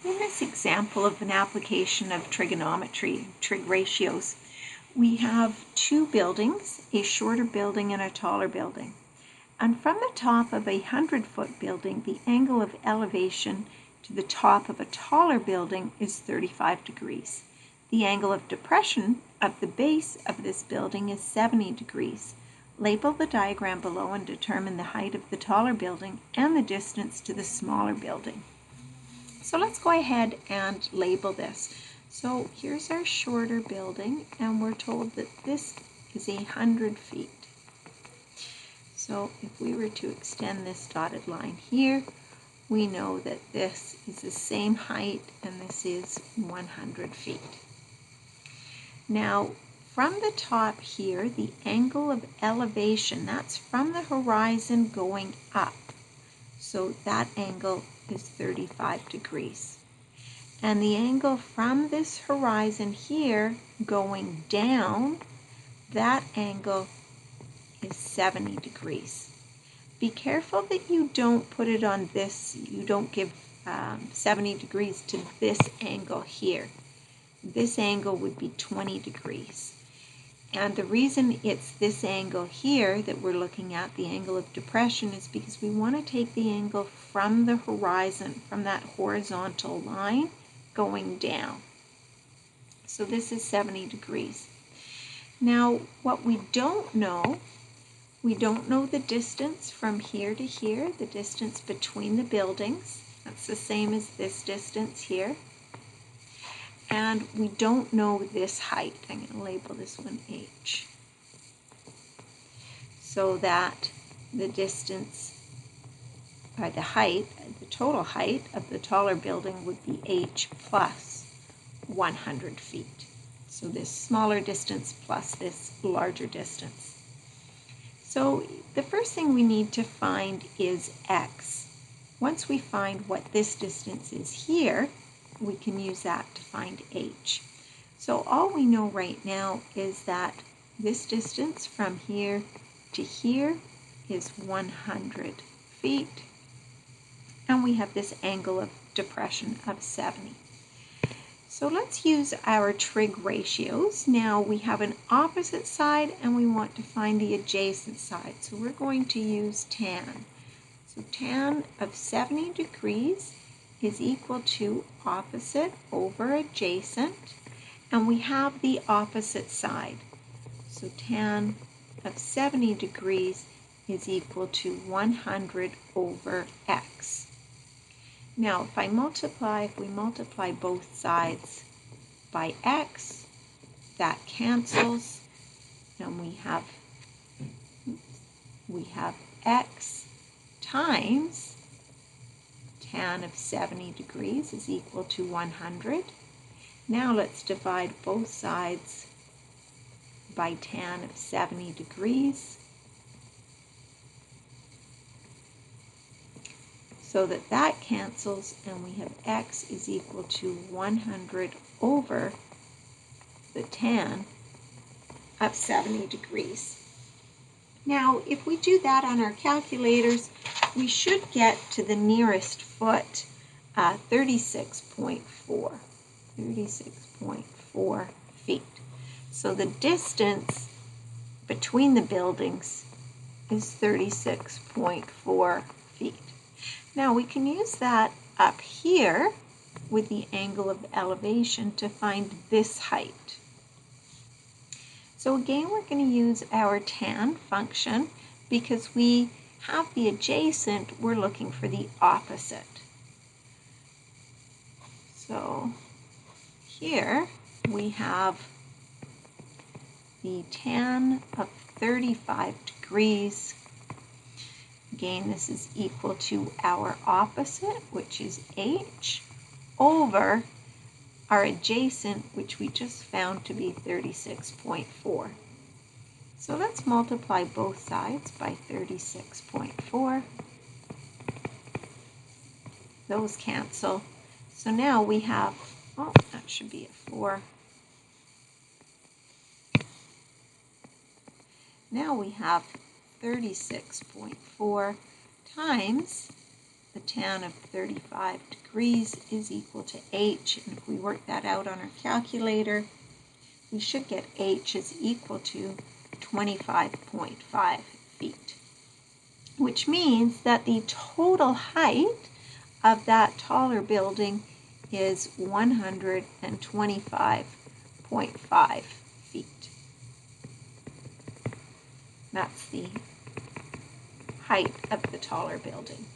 In this example of an application of trigonometry, trig ratios, we have two buildings, a shorter building and a taller building. And from the top of a 100-foot building, the angle of elevation to the top of a taller building is 35 degrees. The angle of depression of the base of this building is 70 degrees. Label the diagram below and determine the height of the taller building and the distance to the smaller building. So let's go ahead and label this. So here's our shorter building, and we're told that this is 100 feet. So if we were to extend this dotted line here, we know that this is the same height and this is 100 feet. Now, from the top here, the angle of elevation, that's from the horizon going up. So that angle is 35 degrees. And the angle from this horizon here going down, that angle is 70 degrees. Be careful that you don't put it on this, you don't give 70 degrees to this angle here. This angle would be 20 degrees. And the reason it's this angle here that we're looking at, the angle of depression, is because we want to take the angle from the horizon, from that horizontal line going down. So this is 70 degrees. Now, what we don't know the distance from here to here, the distance between the buildings. That's the same as this distance here. And we don't know this height. I'm going to label this one H. So that the distance, or the height, the total height of the taller building would be H plus 100 feet. So this smaller distance plus this larger distance. So the first thing we need to find is X. Once we find what this distance is here, we can use that to find H. So all we know right now is that this distance from here to here is 100 feet. And we have this angle of depression of 70. So let's use our trig ratios. Now we have an opposite side and we want to find the adjacent side. So we're going to use tan. So tan of 70 degrees is equal to opposite over adjacent, and we have the opposite side. So tan of 70 degrees is equal to 100 over x. Now if we multiply both sides by x, that cancels, and we have x times tan of 70 degrees is equal to 100. Now let's divide both sides by tan of 70 degrees so that cancels, and we have x is equal to 100 over the tan of 70 degrees. Now, if we do that on our calculators, we should get to the nearest foot 36.4 feet. So the distance between the buildings is 36.4 feet. Now we can use that up here with the angle of elevation to find this height. So again, we're going to use our tan function because we have the adjacent, we're looking for the opposite. So here we have the tan of 35 degrees. Again, this is equal to our opposite, which is H, over our adjacent, which we just found to be 36.4. So let's multiply both sides by 36.4. Those cancel. So now we have, oh, that should be a 4. Now we have 36.4 times the tan of 35 degrees is equal to h, and if we work that out on our calculator, we should get h is equal to 25.5 feet, which means that the total height of that taller building is 125.5 feet. That's the height of the taller building.